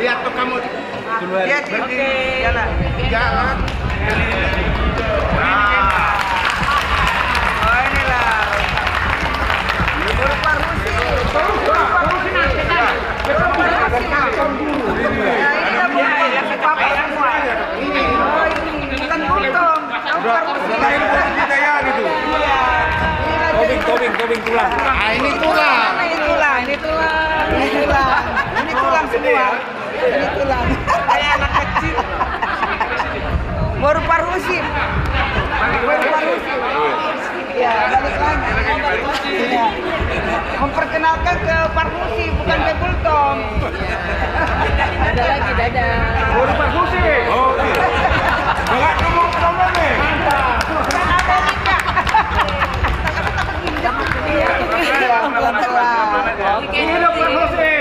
Lihat tuh kamu dulu Lihat di jalan. jalan. Oh inilah. Berupa Rusi. Ya ini apa semua. Ini. Oh ini bukan potong. Udah lain kita ya gitu. Tobing tulang. Ah ini tulang. Ini tulang. Ini tulang semua. Ini tulang. Kayak anak kecil. Berupa Rusi. Ya, balik lagi. Ya. Memperkenalkan ke Parmusi, bukan ke Bultong. Ada lagi, dadah. Baru Rusi. Oh iya. Enggak ngomong nih. Amerika. Ini Rusi.